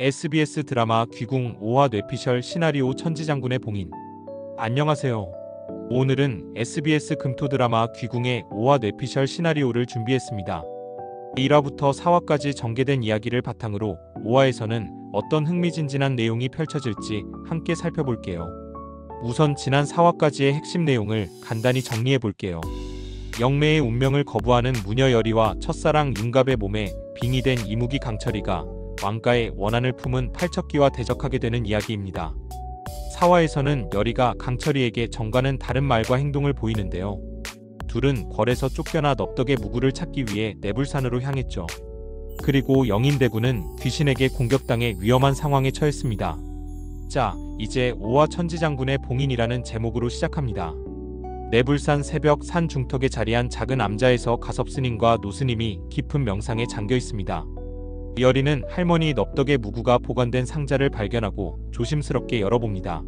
SBS 드라마 귀궁 5화 뇌피셜 시나리오 천지장군의 봉인. 안녕하세요. 오늘은 SBS 금토 드라마 귀궁의 5화 뇌피셜 시나리오를 준비했습니다. 1화부터 4화까지 전개된 이야기를 바탕으로 5화에서는 어떤 흥미진진한 내용이 펼쳐질지 함께 살펴볼게요. 우선 지난 4화까지의 핵심 내용을 간단히 정리해볼게요. 영매의 운명을 거부하는 무녀 여리와 첫사랑 윤갑의 몸에 빙의된 이무기 강철이가 왕가의 원한을 품은 팔척기와 대적하게 되는 이야기입니다. 4화에서는 여리가 강철이에게 정과는 다른 말과 행동을 보이는데요. 둘은 궐에서 쫓겨나 넙덕의 무구를 찾기 위해 내불산으로 향했죠. 그리고 영인대군은 귀신에게 공격당해 위험한 상황에 처했습니다. 자, 이제 5화 천지장군의 봉인이라는 제목으로 시작합니다. 내불산 새벽 산 중턱에 자리한 작은 암자에서 가섭스님과 노스님이 깊은 명상에 잠겨 있습니다. 여리는 할머니 넙덕의 무구가 보관된 상자를 발견하고 조심스럽게 열어봅니다.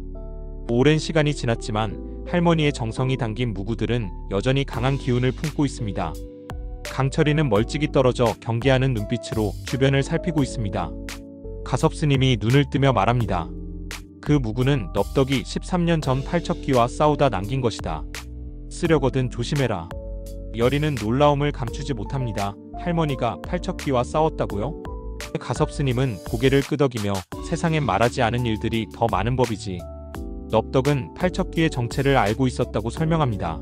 오랜 시간이 지났지만 할머니의 정성이 담긴 무구들은 여전히 강한 기운을 품고 있습니다. 강철이는 멀찍이 떨어져 경계하는 눈빛으로 주변을 살피고 있습니다. 가섭스님이 눈을 뜨며 말합니다. 그 무구는 넙덕이 13년 전 팔척기와 싸우다 남긴 것이다. 쓰려거든 조심해라. 여리는 놀라움을 감추지 못합니다. 할머니가 팔척기와 싸웠다고요? 가섭스님은 고개를 끄덕이며 세상엔 말하지 않은 일들이 더 많은 법이지. 넙덕은 팔척기의 정체를 알고 있었다고 설명합니다.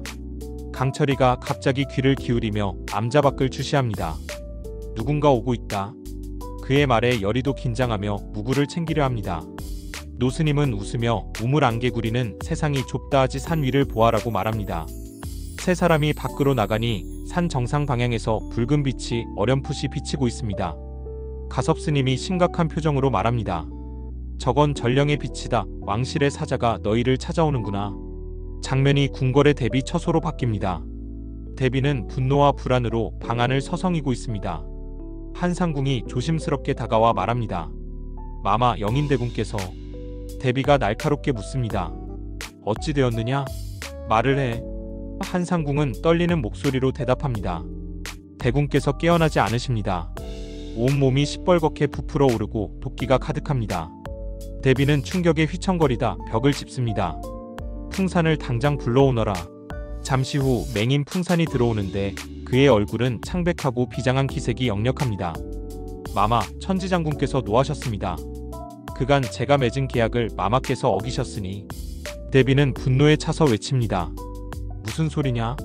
강철이가 갑자기 귀를 기울이며 암자 밖을 주시합니다. 누군가 오고 있다. 그의 말에 여리도 긴장하며 무구를 챙기려 합니다. 노스님은 웃으며 우물안개구리는 세상이 좁다 하지 산 위를 보아라고 말합니다. 세 사람이 밖으로 나가니 산 정상 방향에서 붉은 빛이 어렴풋이 비치고 있습니다. 가섭스님이 심각한 표정으로 말합니다. 저건 전령의 빛이다. 왕실의 사자가 너희를 찾아오는구나. 장면이 궁궐의 대비 처소로 바뀝니다. 대비는 분노와 불안으로 방 안을 서성이고 있습니다. 한상궁이 조심스럽게 다가와 말합니다. 마마 영인대군께서. 대비가 날카롭게 묻습니다. 어찌 되었느냐? 말을 해. 한상궁은 떨리는 목소리로 대답합니다. 대군께서 깨어나지 않으십니다. 온몸이 시뻘겋게 부풀어 오르고 도끼가 가득합니다. 대비는 충격에 휘청거리다 벽을 짚습니다. 풍산을 당장 불러오너라. 잠시 후 맹인 풍산이 들어오는데 그의 얼굴은 창백하고 비장한 기색이 역력합니다. 마마, 천지장군께서 노하셨습니다. 그간 제가 맺은 계약을 마마께서 어기셨으니. 대비는 분노에 차서 외칩니다. 무슨 소리냐?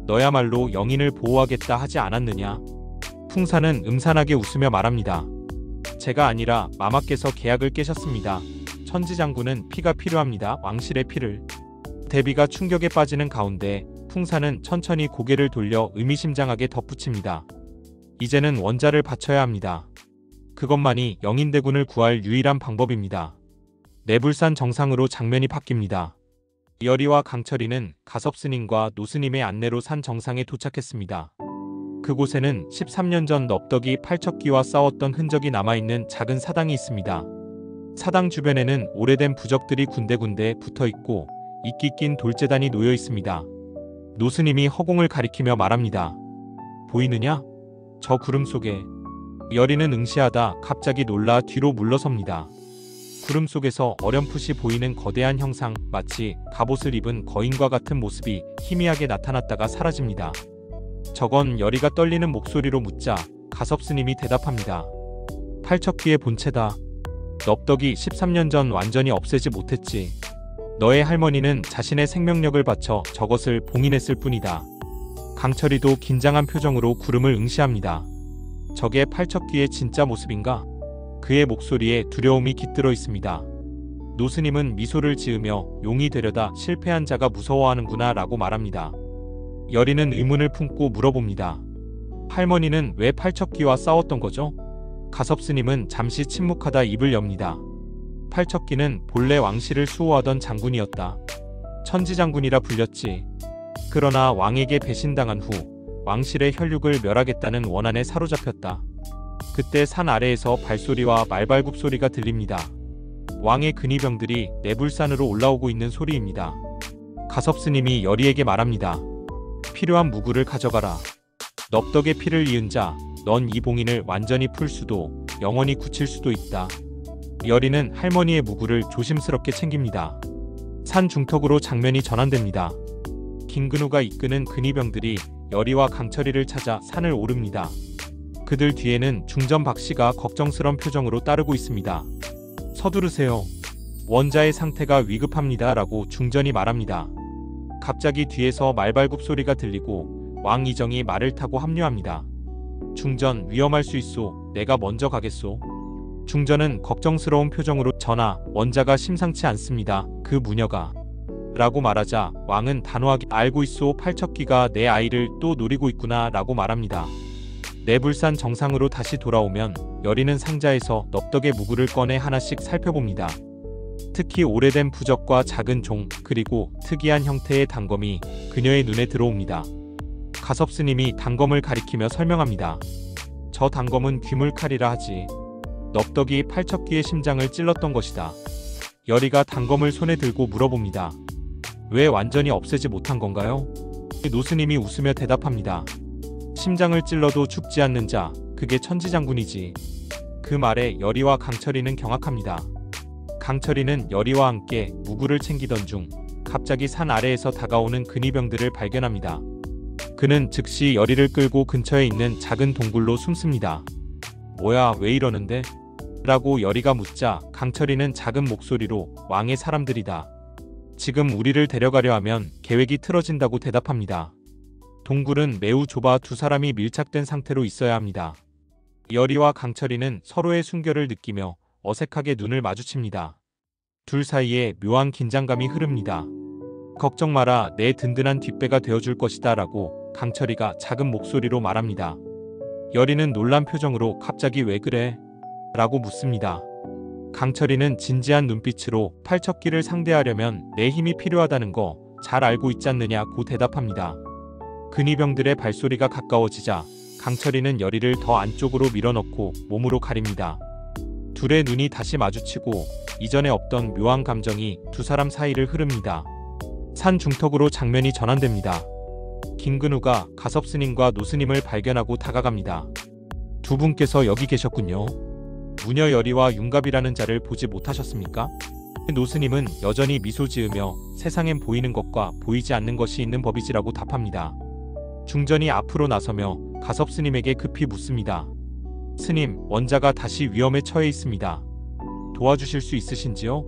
너야말로 영인을 보호하겠다 하지 않았느냐? 풍산은 음산하게 웃으며 말합니다. 제가 아니라 마마께서 계약을 깨셨습니다. 천지장군은 피가 필요합니다. 왕실의 피를. 대비가 충격에 빠지는 가운데 풍산은 천천히 고개를 돌려 의미심장하게 덧붙입니다. 이제는 원자를 바쳐야 합니다. 그것만이 영인대군을 구할 유일한 방법입니다. 내불산 정상으로 장면이 바뀝니다. 여리와 강철이는 가섭스님과 노스님의 안내로 산 정상에 도착했습니다. 그곳에는 13년 전 넙덕이 팔척기와 싸웠던 흔적이 남아있는 작은 사당이 있습니다. 사당 주변에는 오래된 부적들이 군데군데 붙어있고 이끼 낀 돌재단이 놓여 있습니다. 노스님이 허공을 가리키며 말합니다. 보이느냐? 저 구름 속에. 여리는 응시하다 갑자기 놀라 뒤로 물러섭니다. 구름 속에서 어렴풋이 보이는 거대한 형상, 마치 갑옷을 입은 거인과 같은 모습이 희미하게 나타났다가 사라집니다. 저건 여리가 떨리는 목소리로 묻자 가섭스님이 대답합니다. 팔척기의 본체다. 넙덕이 13년 전 완전히 없애지 못했지. 너의 할머니는 자신의 생명력을 바쳐 저것을 봉인했을 뿐이다. 강철이도 긴장한 표정으로 구름을 응시합니다. 저게 팔척기의 진짜 모습인가? 그의 목소리에 두려움이 깃들어 있습니다. 노스님은 미소를 지으며 용이 되려다 실패한 자가 무서워하는구나 라고 말합니다. 여리는 의문을 품고 물어봅니다. 할머니는 왜 팔척기와 싸웠던 거죠? 가섭스님은 잠시 침묵하다 입을 엽니다. 팔척기는 본래 왕실을 수호하던 장군이었다. 천지장군이라 불렸지. 그러나 왕에게 배신당한 후 왕실의 혈육을 멸하겠다는 원한에 사로잡혔다. 그때 산 아래에서 발소리와 말발굽 소리가 들립니다. 왕의 근위병들이 내불산으로 올라오고 있는 소리입니다. 가섭스님이 여리에게 말합니다. 필요한 무구를 가져가라. 넙덕의 피를 이은 자, 넌 이 봉인을 완전히 풀 수도 영원히 굳힐 수도 있다. 열이는 할머니의 무구를 조심스럽게 챙깁니다. 산 중턱으로 장면이 전환됩니다. 김근우가 이끄는 근위병들이 열이와 강철이를 찾아 산을 오릅니다. 그들 뒤에는 중전 박씨가 걱정스런 표정으로 따르고 있습니다. 서두르세요. 원자의 상태가 위급합니다. 라고 중전이 말합니다. 갑자기 뒤에서 말발굽 소리가 들리고 왕 이정이 말을 타고 합류합니다. 중전, 위험할 수 있소. 내가 먼저 가겠소. 중전은 걱정스러운 표정으로 전하, 원자가 심상치 않습니다. 그 무녀가 라고 말하자 왕은 단호하게 알고 있소. 팔척기가 내 아이를 또 노리고 있구나 라고 말합니다. 내불산 정상으로 다시 돌아오면 열이는 상자에서 넙덕의 무구를 꺼내 하나씩 살펴봅니다. 특히 오래된 부적과 작은 종 그리고 특이한 형태의 단검이 그녀의 눈에 들어옵니다. 가섭스님이 단검을 가리키며 설명합니다. 저 단검은 귀물칼이라 하지. 넙덕이 팔척기의 심장을 찔렀던 것이다. 열이가 단검을 손에 들고 물어봅니다. 왜 완전히 없애지 못한 건가요? 노스님이 웃으며 대답합니다. 심장을 찔러도 죽지 않는 자, 그게 천지장군이지. 그 말에 열이와 강철이는 경악합니다. 강철이는 열이와 함께 무구를 챙기던 중 갑자기 산 아래에서 다가오는 근위병들을 발견합니다. 그는 즉시 열이를 끌고 근처에 있는 작은 동굴로 숨습니다. 뭐야, 왜 이러는데? 라고 열이가 묻자 강철이는 작은 목소리로 왕의 사람들이다. 지금 우리를 데려가려 하면 계획이 틀어진다고 대답합니다. 동굴은 매우 좁아 두 사람이 밀착된 상태로 있어야 합니다. 열이와 강철이는 서로의 순결을 느끼며 어색하게 눈을 마주칩니다. 둘 사이에 묘한 긴장감이 흐릅니다. 걱정 마라, 내 든든한 뒷배가 되어줄 것이다 라고 강철이가 작은 목소리로 말합니다. 열이는 놀란 표정으로 갑자기 왜 그래? 라고 묻습니다. 강철이는 진지한 눈빛으로 팔척기를 상대하려면 내 힘이 필요하다는 거 잘 알고 있지 않느냐고 대답합니다. 근위병들의 발소리가 가까워지자 강철이는 열이를 더 안쪽으로 밀어넣고 몸으로 가립니다. 둘의 눈이 다시 마주치고 이전에 없던 묘한 감정이 두 사람 사이를 흐릅니다. 산 중턱으로 장면이 전환됩니다. 김근우가 가섭스님과 노스님을 발견하고 다가갑니다. 두 분께서 여기 계셨군요. 무녀 열이와 윤갑이라는 자를 보지 못하셨습니까? 노스님은 여전히 미소 지으며 세상엔 보이는 것과 보이지 않는 것이 있는 법이지라고 답합니다. 중전이 앞으로 나서며 가섭스님에게 급히 묻습니다. 스님, 원자가 다시 위험에 처해 있습니다. 도와주실 수 있으신지요?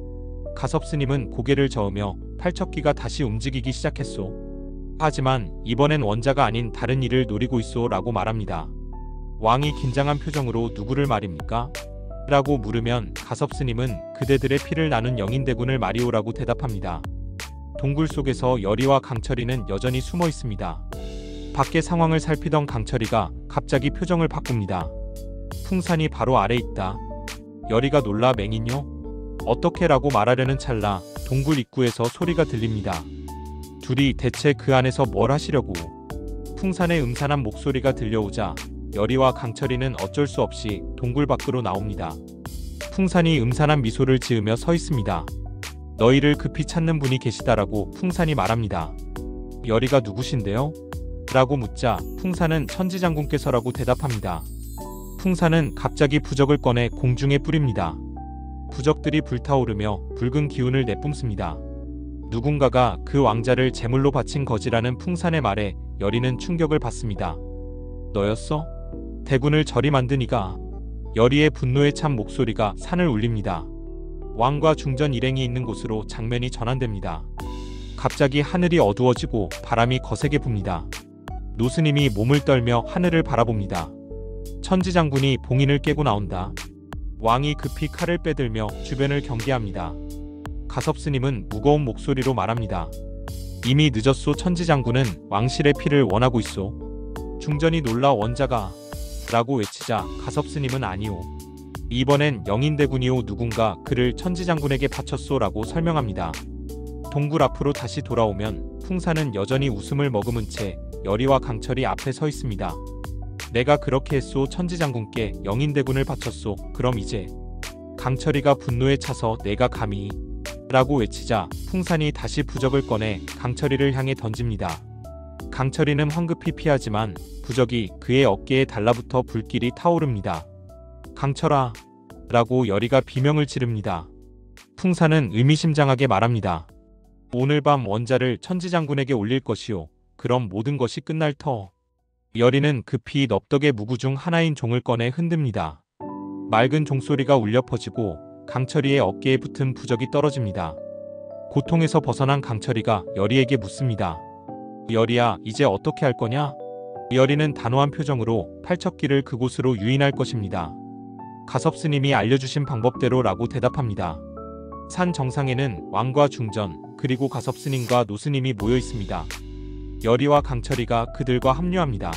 가섭스님은 고개를 저으며 팔척기가 다시 움직이기 시작했소. 하지만 이번엔 원자가 아닌 다른 일을 노리고 있소 라고 말합니다. 왕이 긴장한 표정으로 누구를 말입니까? 라고 물으면 가섭스님은 그대들의 피를 나눈 영인대군을 말이오라고 대답합니다. 동굴 속에서 열이와 강철이는 여전히 숨어 있습니다. 밖의 상황을 살피던 강철이가 갑자기 표정을 바꿉니다. 풍산이 바로 아래 있다. 열이가 놀라 맹인요? 어떻게 라고 말하려는 찰나 동굴 입구에서 소리가 들립니다. 둘이 대체 그 안에서 뭘 하시려고? 풍산의 음산한 목소리가 들려오자 열이와 강철이는 어쩔 수 없이 동굴 밖으로 나옵니다. 풍산이 음산한 미소를 지으며 서 있습니다. 너희를 급히 찾는 분이 계시다라고 풍산이 말합니다. 열이가 누구신데요? 라고 묻자 풍산은 천지장군께서라고 대답합니다. 풍산은 갑자기 부적을 꺼내 공중에 뿌립니다. 부적들이 불타오르며 붉은 기운을 내뿜습니다. 누군가가 그 왕자를 제물로 바친 거지라는 풍산의 말에 열이는 충격을 받습니다. 너였어? 대군을 저리 만든 이가. 열이의 분노에 찬 목소리가 산을 울립니다. 왕과 중전 일행이 있는 곳으로 장면이 전환됩니다. 갑자기 하늘이 어두워지고 바람이 거세게 붑니다. 노스님이 몸을 떨며 하늘을 바라봅니다. 천지장군이 봉인을 깨고 나온다. 왕이 급히 칼을 빼들며 주변을 경계합니다. 가섭스님은 무거운 목소리로 말합니다. 이미 늦었소. 천지장군은 왕실의 피를 원하고 있소. 중전이 놀라 원자가 라고 외치자 가섭스님은 아니오. 이번엔 영인대군이오. 누군가 그를 천지장군에게 바쳤소 라고 설명합니다. 동굴 앞으로 다시 돌아오면 풍산은 여전히 웃음을 머금은 채 열이와 강철이 앞에 서 있습니다. 내가 그렇게 했소. 천지장군께 영인대군을 바쳤소. 그럼 이제 강철이가 분노에 차서 내가 감히 라고 외치자 풍산이 다시 부적을 꺼내 강철이를 향해 던집니다. 강철이는 황급히 피하지만 부적이 그의 어깨에 달라붙어 불길이 타오릅니다. 강철아 라고 여리가 비명을 지릅니다. 풍사는 의미심장하게 말합니다. 오늘 밤 원자를 천지장군에게 올릴 것이오. 그럼 모든 것이 끝날 터. 여리는 급히 넙덕의 무구 중 하나인 종을 꺼내 흔듭니다. 맑은 종소리가 울려 퍼지고 강철이의 어깨에 붙은 부적이 떨어집니다. 고통에서 벗어난 강철이가 여리에게 묻습니다. 여리야, 이제 어떻게 할 거냐? 여리는 단호한 표정으로 팔척기를 그곳으로 유인할 것입니다. 가섭스님이 알려주신 방법대로 라고 대답합니다. 산 정상에는 왕과 중전 그리고 가섭스님과 노스님이 모여 있습니다. 여리와 강철이가 그들과 합류합니다.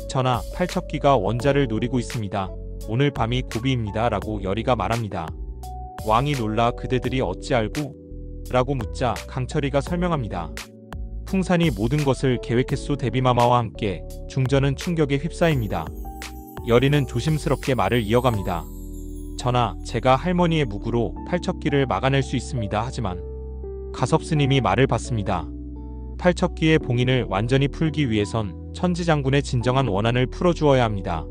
전하, 팔척기가 원자를 노리고 있습니다. 오늘 밤이 고비입니다. 라고 여리가 말합니다. 왕이 놀라 그대들이 어찌 알고? 라고 묻자 강철이가 설명합니다. 풍산이 모든 것을 계획했소. 대비마마와 함께 중전은 충격에 휩싸입니다. 여리는 조심스럽게 말을 이어갑니다. 전하, 제가 할머니의 무구로 팔척기를 막아낼 수 있습니다. 하지만 가섭스님이 말을 받습니다. 팔척기의 봉인을 완전히 풀기 위해선 천지장군의 진정한 원한을 풀어주어야 합니다.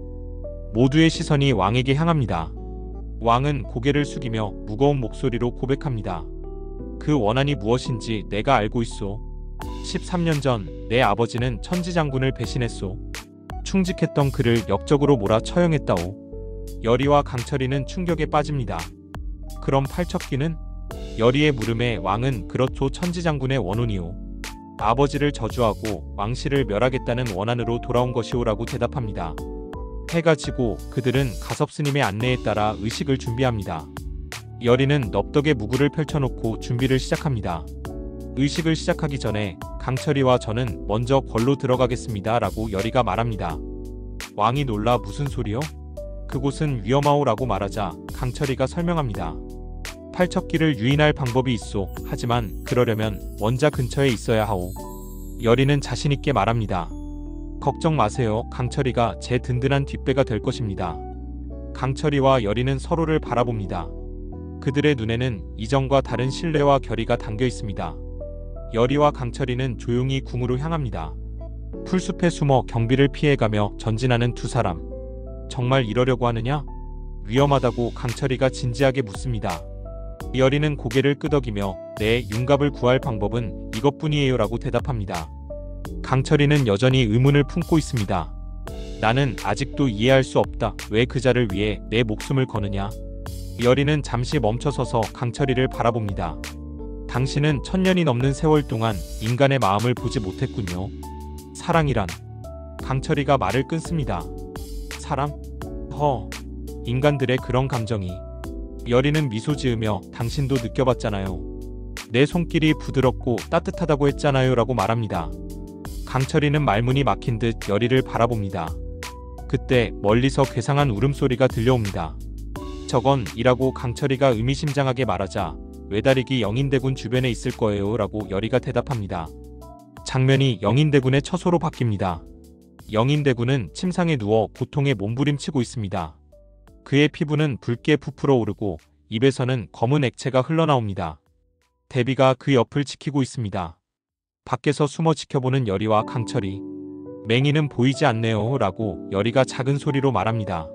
모두의 시선이 왕에게 향합니다. 왕은 고개를 숙이며 무거운 목소리로 고백합니다. 그 원한이 무엇인지 내가 알고 있소. 13년 전 내 아버지는 천지장군을 배신했소. 충직했던 그를 역적으로 몰아 처형했다오. 여리와 강철이는 충격에 빠집니다. 그럼 팔척기는? 여리의 물음에 왕은 그렇소. 천지장군의 원혼이오. 아버지를 저주하고 왕실을 멸하겠다는 원한으로 돌아온 것이오라고 대답합니다. 해가 지고 그들은 가섭스님의 안내에 따라 의식을 준비합니다. 여리는 넙덕의 무구를 펼쳐놓고 준비를 시작합니다. 의식을 시작하기 전에 강철이와 저는 먼저 걸로 들어가겠습니다. 라고 여리가 말합니다. 왕이 놀라 무슨 소리요? 그곳은 위험하오 라고 말하자 강철이가 설명합니다. 팔척기를 유인할 방법이 있소. 하지만 그러려면 원자 근처에 있어야 하오. 여리는 자신있게 말합니다. 걱정 마세요. 강철이가 제 든든한 뒷배가 될 것입니다. 강철이와 여리는 서로를 바라봅니다. 그들의 눈에는 이전과 다른 신뢰와 결의가 담겨 있습니다. 여리와 강철이는 조용히 궁으로 향합니다. 풀숲에 숨어 경비를 피해가며 전진하는 두 사람. 정말 이러려고 하느냐? 위험하다고 강철이가 진지하게 묻습니다. 여리는 고개를 끄덕이며 내 윤갑을 구할 방법은 이것뿐이에요 라고 대답합니다. 강철이는 여전히 의문을 품고 있습니다. 나는 아직도 이해할 수 없다. 왜 그자를 위해 내 목숨을 거느냐? 여리는 잠시 멈춰서서 강철이를 바라봅니다. 당신은 1000년이 넘는 세월 동안 인간의 마음을 보지 못했군요. 사랑이란? 강철이가 말을 끊습니다. 사람? 인간들의 그런 감정이. 여리는 미소 지으며 당신도 느껴봤잖아요. 내 손길이 부드럽고 따뜻하다고 했잖아요 라고 말합니다. 강철이는 말문이 막힌 듯 여리를 바라봅니다. 그때 멀리서 괴상한 울음소리가 들려옵니다. 저건 이라고 강철이가 의미심장하게 말하자 외다리기 영인대군 주변에 있을 거예요 라고 여리가 대답합니다. 장면이 영인대군의 처소로 바뀝니다. 영인대군은 침상에 누워 고통에 몸부림치고 있습니다. 그의 피부는 붉게 부풀어 오르고 입에서는 검은 액체가 흘러나옵니다. 대비가 그 옆을 지키고 있습니다. 밖에서 숨어 지켜보는 여리와 강철이. 맹인은 보이지 않네요 라고 여리가 작은 소리로 말합니다.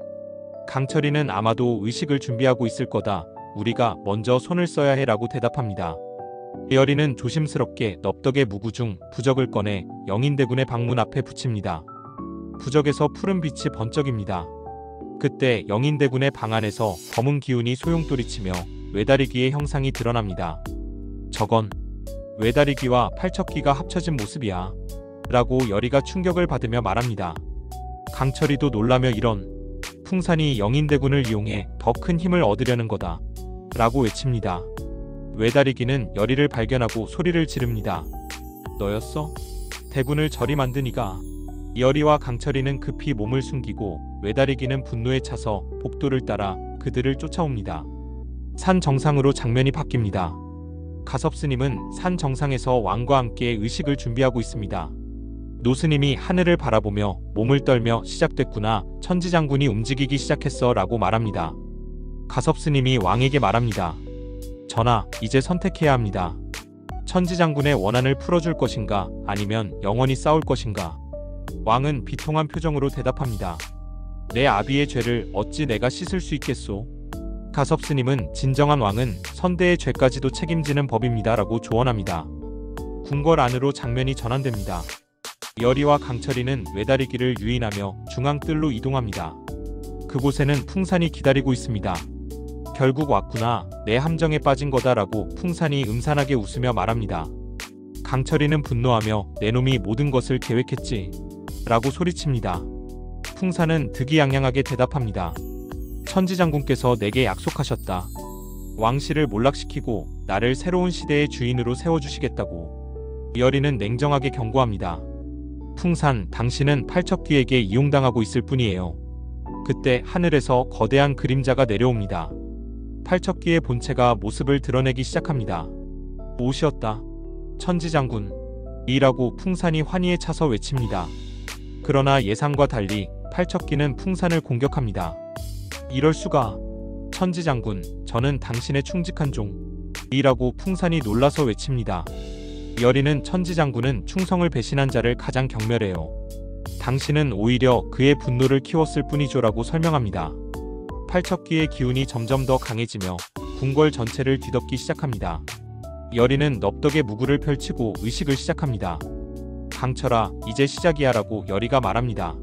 강철이는 아마도 의식을 준비하고 있을 거다. 우리가 먼저 손을 써야 해 라고 대답합니다. 여리는 조심스럽게 넙덕의 무구 중 부적을 꺼내 영인대군의 방문 앞에 붙입니다. 부적에서 푸른 빛이 번쩍입니다. 그때 영인대군의 방 안에서 검은 기운이 소용돌이치며 외다리기의 형상이 드러납니다. 저건 외다리기와 팔척기가 합쳐진 모습이야 라고 여리가 충격을 받으며 말합니다. 강철이도 놀라며 이런, 풍산이 영인대군을 이용해 더 큰 힘을 얻으려는 거다 라고 외칩니다. 외다리기는 여리를 발견하고 소리를 지릅니다. 너였어? 대군을 저리 만든 이가. 여리와 강철이는 급히 몸을 숨기고 외다리기는 분노에 차서 복도를 따라 그들을 쫓아옵니다. 산 정상으로 장면이 바뀝니다. 가섭스님은 산 정상에서 왕과 함께 의식을 준비하고 있습니다. 노스님이 하늘을 바라보며 몸을 떨며 시작됐구나. 천지장군이 움직이기 시작했어 라고 말합니다. 가섭스님이 왕에게 말합니다. 전하, 이제 선택해야 합니다. 천지장군의 원한을 풀어줄 것인가 아니면 영원히 싸울 것인가. 왕은 비통한 표정으로 대답합니다. 내 아비의 죄를 어찌 내가 씻을 수 있겠소. 가섭스님은 진정한 왕은 선대의 죄까지도 책임지는 법입니다 라고 조언합니다. 궁궐 안으로 장면이 전환됩니다. 열이와 강철이는 외다리기를 유인하며 중앙뜰로 이동합니다. 그곳에는 풍산이 기다리고 있습니다. 결국 왔구나. 내 함정에 빠진 거다 라고 풍산이 음산하게 웃으며 말합니다. 강철이는 분노하며 내 놈이 모든 것을 계획했지 라고 소리칩니다. 풍산은 득이양양하게 대답합니다. 천지장군께서 내게 약속하셨다. 왕실을 몰락시키고 나를 새로운 시대의 주인으로 세워주시겠다고. 열이는 냉정하게 경고합니다. 풍산, 당신은 팔척귀에게 이용당하고 있을 뿐이에요. 그때 하늘에서 거대한 그림자가 내려옵니다. 팔척귀의 본체가 모습을 드러내기 시작합니다. 오시었다. 천지장군. 이라고 풍산이 환희에 차서 외칩니다. 그러나 예상과 달리 팔척귀는 풍산을 공격합니다. 이럴 수가. 천지장군, 저는 당신의 충직한 종. 이라고 풍산이 놀라서 외칩니다. 열이는 천지장군은 충성을 배신한 자를 가장 경멸해요. 당신은 오히려 그의 분노를 키웠을 뿐이죠 라고 설명합니다. 팔척귀의 기운이 점점 더 강해지며 궁궐 전체를 뒤덮기 시작합니다. 열이는 넙덕의 무구를 펼치고 의식을 시작합니다. 강철아, 이제 시작이야 라고 열이가 말합니다.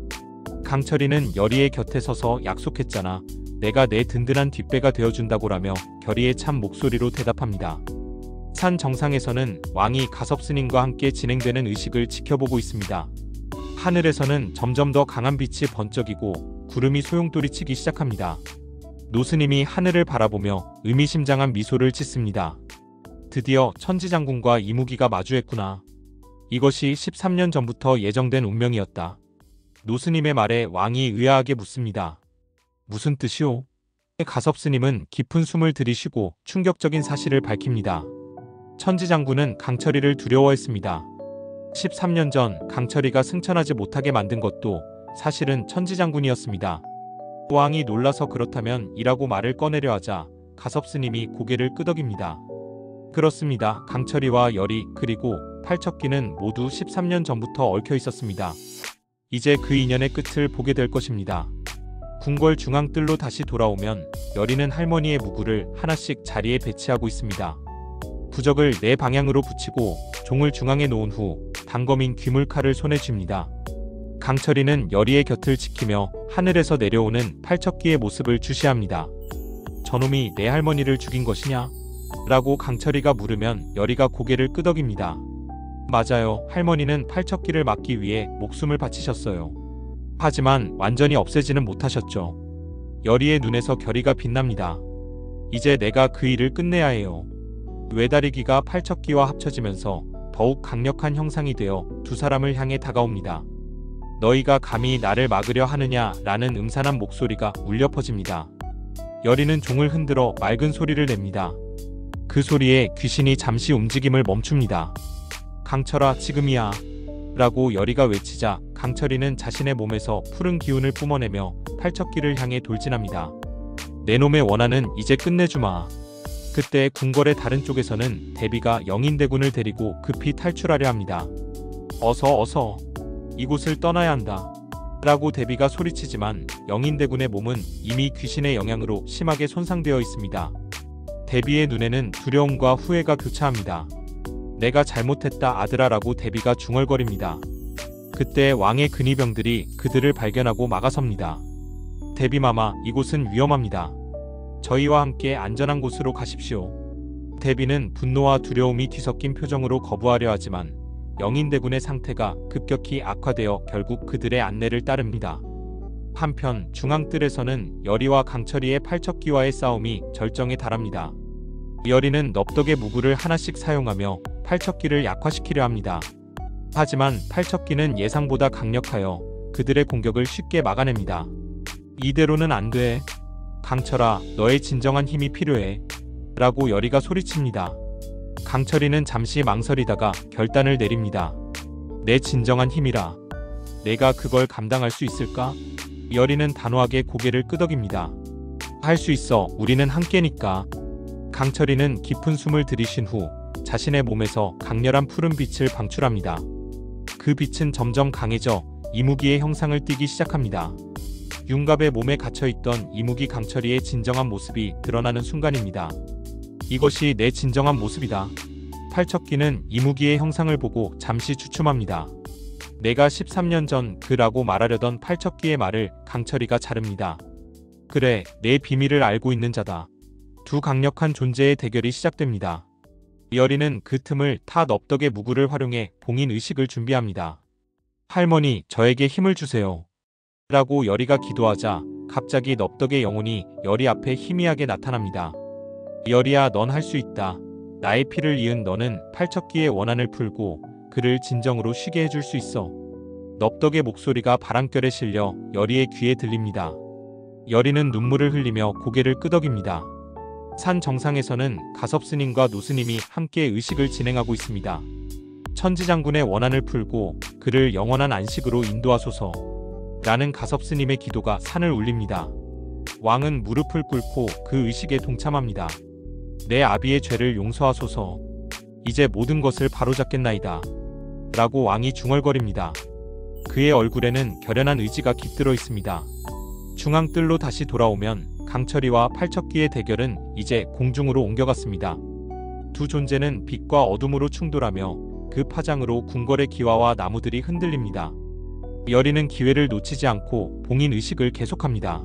강철이는 열이의 곁에 서서 약속했잖아. 내가 내 든든한 뒷배가 되어준다고 라며 결의의 참 목소리로 대답합니다. 산 정상에서는 왕이 가섭스님과 함께 진행되는 의식을 지켜보고 있습니다. 하늘에서는 점점 더 강한 빛이 번쩍이고 구름이 소용돌이치기 시작합니다. 노스님이 하늘을 바라보며 의미심장한 미소를 짓습니다. 드디어 천지장군과 이무기가 마주했구나. 이것이 13년 전부터 예정된 운명이었다. 노스님의 말에 왕이 의아하게 묻습니다. 무슨 뜻이오? 가섭스님은 깊은 숨을 들이쉬고 충격적인 사실을 밝힙니다. 천지장군은 강철이를 두려워했습니다. 13년 전 강철이가 승천하지 못하게 만든 것도 사실은 천지장군이었습니다. 왕이 놀라서 그렇다면 이라고 말을 꺼내려 하자 가섭스님이 고개를 끄덕입니다. 그렇습니다. 강철이와 열이 그리고 팔척귀는 모두 13년 전부터 얽혀 있었습니다. 이제 그 인연의 끝을 보게 될 것입니다. 궁궐 중앙뜰로 다시 돌아오면 열이는 할머니의 무구를 하나씩 자리에 배치하고 있습니다. 부적을 네 방향으로 붙이고 종을 중앙에 놓은 후 단검인 귀물칼을 손에 쥡니다. 강철이는 열이의 곁을 지키며 하늘에서 내려오는 팔척귀의 모습을 주시합니다. 저놈이 내 할머니를 죽인 것이냐? 라고 강철이가 물으면 열이가 고개를 끄덕입니다. 맞아요. 할머니는 팔척귀를 막기 위해 목숨을 바치셨어요. 하지만 완전히 없애지는 못하셨죠. 열이의 눈에서 결의가 빛납니다. 이제 내가 그 일을 끝내야 해요. 외다리기가 팔척귀와 합쳐지면서 더욱 강력한 형상이 되어 두 사람을 향해 다가옵니다. 너희가 감히 나를 막으려 하느냐 라는 음산한 목소리가 울려 퍼집니다. 열이는 종을 흔들어 맑은 소리를 냅니다. 그 소리에 귀신이 잠시 움직임을 멈춥니다. 강철아, 지금이야 라고 열이가 외치자 강철이는 자신의 몸에서 푸른 기운을 뿜어내며 팔척귀를 향해 돌진합니다. 내 놈의 원한은 이제 끝내주마. 그때 궁궐의 다른 쪽에서는 대비가 영인대군을 데리고 급히 탈출하려 합니다. 어서 이곳을 떠나야 한다 라고 대비가 소리치지만 영인대군의 몸은 이미 귀신의 영향으로 심하게 손상되어 있습니다. 대비의 눈에는 두려움과 후회가 교차합니다. 내가 잘못했다 아들아 라고 대비가 중얼거립니다. 그때 왕의 근위병들이 그들을 발견하고 막아섭니다. 대비마마, 이곳은 위험합니다. 저희와 함께 안전한 곳으로 가십시오. 대비는 분노와 두려움이 뒤섞인 표정으로 거부하려 하지만 영인대군의 상태가 급격히 악화되어 결국 그들의 안내를 따릅니다. 한편 중앙뜰에서는 열이와 강철이의 팔척귀와의 싸움이 절정에 달합니다. 열이는 넙덕의 무구를 하나씩 사용하며 팔척귀를 약화시키려 합니다. 하지만 팔척귀는 예상보다 강력하여 그들의 공격을 쉽게 막아냅니다. 이대로는 안 돼. 강철아, 너의 진정한 힘이 필요해. 라고 열이가 소리칩니다. 강철이는 잠시 망설이다가 결단을 내립니다. 내 진정한 힘이라. 내가 그걸 감당할 수 있을까? 열이는 단호하게 고개를 끄덕입니다. 할 수 있어. 우리는 함께니까. 강철이는 깊은 숨을 들이쉰 후 자신의 몸에서 강렬한 푸른 빛을 방출합니다. 그 빛은 점점 강해져 이무기의 형상을 띠기 시작합니다. 윤갑의 몸에 갇혀있던 이무기 강철이의 진정한 모습이 드러나는 순간입니다. 이것이 내 진정한 모습이다. 팔척기는 이무기의 형상을 보고 잠시 주춤합니다. 내가 13년 전 그라고 말하려던 팔척기의 말을 강철이가 자릅니다. 그래, 내 비밀을 알고 있는 자다. 두 강력한 존재의 대결이 시작됩니다. 여리는 그 틈을 타 넙덕의 무구를 활용해 봉인 의식을 준비합니다. 할머니, 저에게 힘을 주세요. 라고 여리가 기도하자 갑자기 넙덕의 영혼이 여리 앞에 희미하게 나타납니다. 여리야, 넌 할 수 있다. 나의 피를 이은 너는 팔척기의 원한을 풀고 그를 진정으로 쉬게 해줄 수 있어. 넙덕의 목소리가 바람결에 실려 여리의 귀에 들립니다. 여리는 눈물을 흘리며 고개를 끄덕입니다. 산 정상에서는 가섭스님과 노스님이 함께 의식을 진행하고 있습니다. 천지장군의 원한을 풀고 그를 영원한 안식으로 인도하소서 라는 가섭스님의 기도가 산을 울립니다. 왕은 무릎을 꿇고 그 의식에 동참합니다. 내 아비의 죄를 용서하소서. 이제 모든 것을 바로잡겠나이다. 라고 왕이 중얼거립니다. 그의 얼굴에는 결연한 의지가 깃들어 있습니다. 중앙뜰로 다시 돌아오면 강철이와 팔척기의 대결은 이제 공중으로 옮겨갔습니다. 두 존재는 빛과 어둠으로 충돌하며 그 파장으로 궁궐의 기와와 나무들이 흔들립니다. 여리는 기회를 놓치지 않고 봉인 의식을 계속합니다.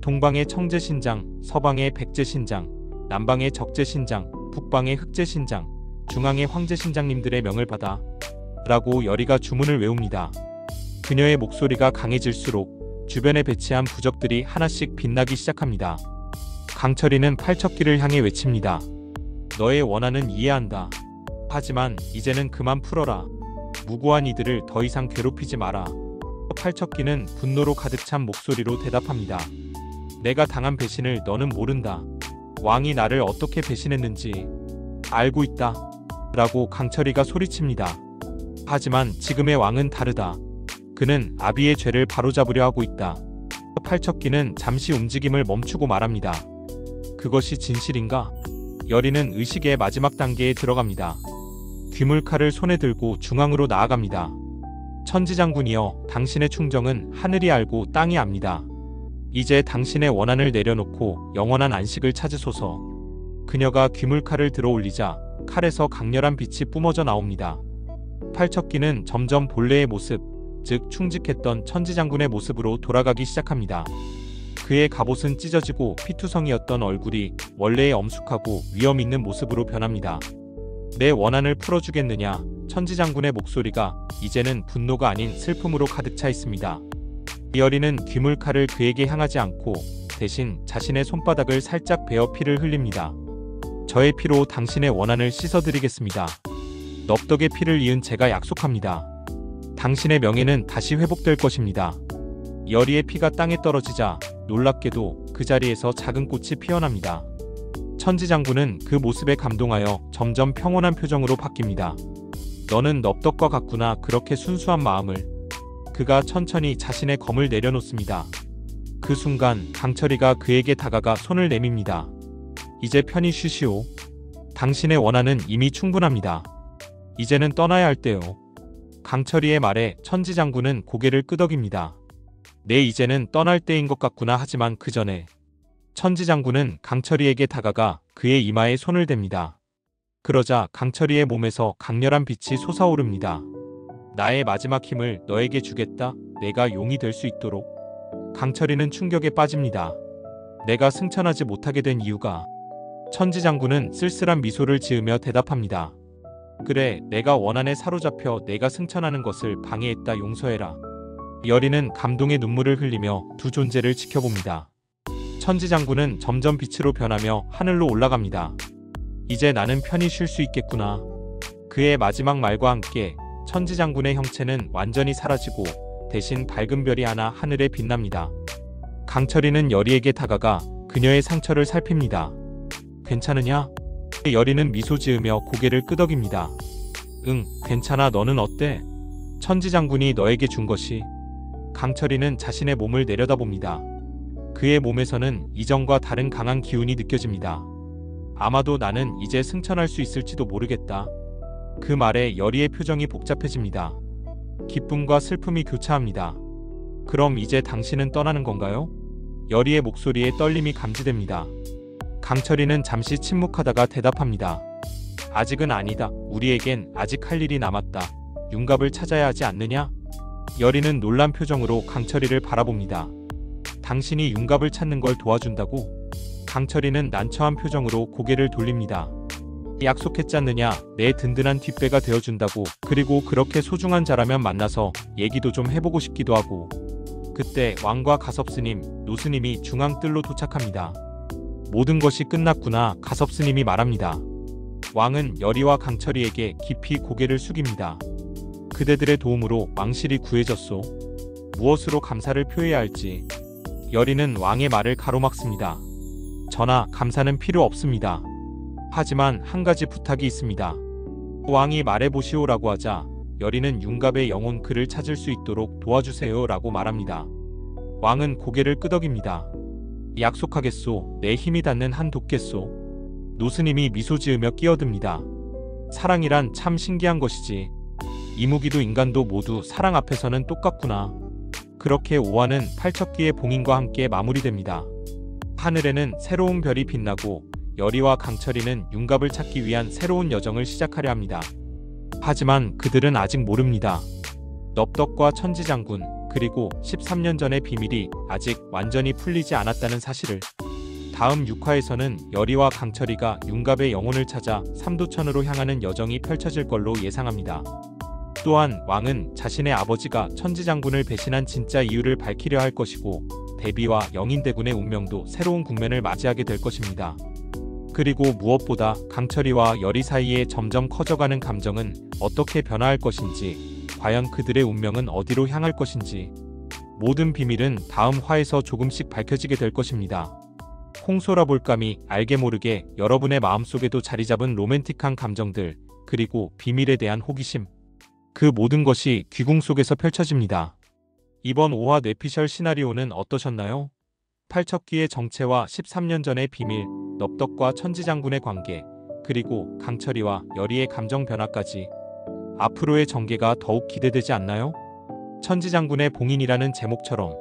동방의 청제신장, 서방의 백제신장, 남방의 적제신장, 북방의 흑제신장, 중앙의 황제신장님들의 명을 받아 라고 여리가 주문을 외웁니다. 그녀의 목소리가 강해질수록 주변에 배치한 부적들이 하나씩 빛나기 시작합니다. 강철이는 팔척기를 향해 외칩니다. 너의 원한은 이해한다. 하지만 이제는 그만 풀어라. 무고한 이들을 더 이상 괴롭히지 마라. 팔척기는 분노로 가득 찬 목소리로 대답합니다. 내가 당한 배신을 너는 모른다. 왕이 나를 어떻게 배신했는지 알고 있다. 라고 강철이가 소리칩니다. 하지만 지금의 왕은 다르다. 그는 아비의 죄를 바로잡으려 하고 있다. 팔척기는 잠시 움직임을 멈추고 말합니다. 그것이 진실인가? 여리는 의식의 마지막 단계에 들어갑니다. 귀물칼을 손에 들고 중앙으로 나아갑니다. 천지장군이여, 당신의 충정은 하늘이 알고 땅이 압니다. 이제 당신의 원한을 내려놓고 영원한 안식을 찾으소서. 그녀가 귀물칼을 들어 올리자 칼에서 강렬한 빛이 뿜어져 나옵니다. 팔척기는 점점 본래의 모습, 즉 충직했던 천지장군의 모습으로 돌아가기 시작합니다. 그의 갑옷은 찢어지고 피투성이었던 얼굴이 원래의 엄숙하고 위험 있는 모습으로 변합니다. 내 원한을 풀어주겠느냐? 천지장군의 목소리가 이제는 분노가 아닌 슬픔으로 가득 차 있습니다. 여리는 귀물칼을 그에게 향하지 않고 대신 자신의 손바닥을 살짝 베어 피를 흘립니다. 저의 피로 당신의 원한을 씻어드리겠습니다. 넙덕의 피를 이은 제가 약속합니다. 당신의 명예는 다시 회복될 것입니다. 여리의 피가 땅에 떨어지자 놀랍게도 그 자리에서 작은 꽃이 피어납니다. 천지장군은 그 모습에 감동하여 점점 평온한 표정으로 바뀝니다. 너는 넙덕과 같구나. 그렇게 순수한 마음을. 그가 천천히 자신의 검을 내려놓습니다. 그 순간 강철이가 그에게 다가가 손을 내밉니다. 이제 편히 쉬시오. 당신의 원한은 이미 충분합니다. 이제는 떠나야 할 때요. 강철이의 말에 천지장군은 고개를 끄덕입니다. 네, 이제는 떠날 때인 것 같구나. 하지만 그 전에 천지장군은 강철이에게 다가가 그의 이마에 손을 댑니다. 그러자 강철이의 몸에서 강렬한 빛이 솟아오릅니다. 나의 마지막 힘을 너에게 주겠다. 내가 용이 될 수 있도록. 강철이는 충격에 빠집니다. 내가 승천하지 못하게 된 이유가? 천지장군은 쓸쓸한 미소를 지으며 대답합니다. 그래, 내가 원한에 사로잡혀 내가 승천하는 것을 방해했다. 용서해라. 여리는 감동의 눈물을 흘리며 두 존재를 지켜봅니다. 천지장군은 점점 빛으로 변하며 하늘로 올라갑니다. 이제 나는 편히 쉴 수 있겠구나. 그의 마지막 말과 함께 천지장군의 형체는 완전히 사라지고 대신 밝은 별이 하나 하늘에 빛납니다. 강철이는 여리에게 다가가 그녀의 상처를 살핍니다. 괜찮으냐? 여리는 미소 지으며 고개를 끄덕입니다. 응, 괜찮아. 너는 어때? 천지장군이 너에게 준 것이. 강철이는 자신의 몸을 내려다봅니다. 그의 몸에서는 이전과 다른 강한 기운이 느껴집니다. 아마도 나는 이제 승천할 수 있을지도 모르겠다. 그 말에 여리의 표정이 복잡해집니다. 기쁨과 슬픔이 교차합니다. 그럼 이제 당신은 떠나는 건가요? 여리의 목소리에 떨림이 감지됩니다. 강철이는 잠시 침묵하다가 대답합니다. 아직은 아니다. 우리에겐 아직 할 일이 남았다. 윤갑을 찾아야 하지 않느냐? 여리는 놀란 표정으로 강철이를 바라봅니다. 당신이 윤갑을 찾는 걸 도와준다고? 강철이는 난처한 표정으로 고개를 돌립니다. 약속했지 않느냐? 내 든든한 뒷배가 되어준다고. 그리고 그렇게 소중한 자라면 만나서 얘기도 좀 해보고 싶기도 하고. 그때 왕과 가섭스님, 노스님이 중앙뜰로 도착합니다. 모든 것이 끝났구나. 가섭스님이 말합니다. 왕은 여리와 강철이에게 깊이 고개를 숙입니다. 그대들의 도움으로 왕실이 구해졌소. 무엇으로 감사를 표해야 할지. 여리는 왕의 말을 가로막습니다. 전하, 감사는 필요 없습니다. 하지만 한 가지 부탁이 있습니다. 왕이 말해보시오라고 하자 여리는 윤갑의 영혼 그를 찾을 수 있도록 도와주세요 라고 말합니다. 왕은 고개를 끄덕입니다. 약속하겠소. 내 힘이 닿는 한 돕겠소. 노스님이 미소 지으며 끼어듭니다. 사랑이란 참 신기한 것이지. 이무기도 인간도 모두 사랑 앞에서는 똑같구나. 그렇게 5화는 팔척기의 봉인과 함께 마무리됩니다. 하늘에는 새로운 별이 빛나고 여리와 강철이는 윤갑을 찾기 위한 새로운 여정을 시작하려 합니다. 하지만 그들은 아직 모릅니다. 넙덕과 천지장군 그리고 13년 전의 비밀이 아직 완전히 풀리지 않았다는 사실을. 다음 6화에서는 여리와 강철이가 윤갑의 영혼을 찾아 삼도천으로 향하는 여정이 펼쳐질 걸로 예상합니다. 또한 왕은 자신의 아버지가 천지장군을 배신한 진짜 이유를 밝히려 할 것이고 대비와 영인대군의 운명도 새로운 국면을 맞이하게 될 것입니다. 그리고 무엇보다 강철이와 여리 사이에 점점 커져가는 감정은 어떻게 변화할 것인지, 과연 그들의 운명은 어디로 향할 것인지, 모든 비밀은 다음 화에서 조금씩 밝혀지게 될 것입니다. 홍소라볼감이 알게 모르게 여러분의 마음속에도 자리잡은 로맨틱한 감정들, 그리고 비밀에 대한 호기심, 그 모든 것이 귀궁 속에서 펼쳐집니다. 이번 5화 뇌피셜 시나리오는 어떠셨나요? 팔척기의 정체와 13년 전의 비밀, 넙덕과 천지장군의 관계, 그리고 강철이와 여리의 감정 변화까지. 앞으로의 전개가 더욱 기대되지 않나요? 천지장군의 봉인이라는 제목처럼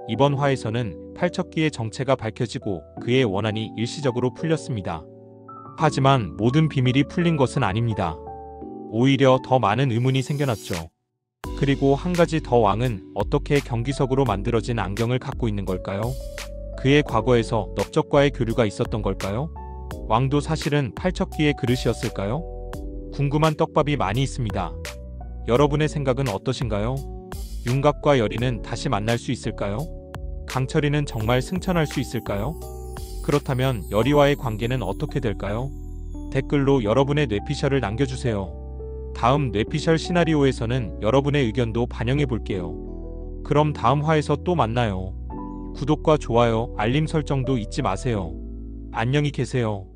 이번 화에서는 팔척기의 정체가 밝혀지고 그의 원한이 일시적으로 풀렸습니다. 하지만 모든 비밀이 풀린 것은 아닙니다. 오히려 더 많은 의문이 생겨났죠. 그리고 한 가지 더, 왕은 어떻게 경기석으로 만들어진 안경을 갖고 있는 걸까요? 그의 과거에서 넙적과의 교류가 있었던 걸까요? 왕도 사실은 팔척기의 그릇이었을까요? 궁금한 떡밥이 많이 있습니다. 여러분의 생각은 어떠신가요? 윤갑과 여리는 다시 만날 수 있을까요? 강철이는 정말 승천할 수 있을까요? 그렇다면 여리와의 관계는 어떻게 될까요? 댓글로 여러분의 뇌피셜을 남겨주세요. 다음 뇌피셜 시나리오에서는 여러분의 의견도 반영해 볼게요. 그럼 다음 화에서 또 만나요. 구독과 좋아요, 알림 설정도 잊지 마세요. 안녕히 계세요.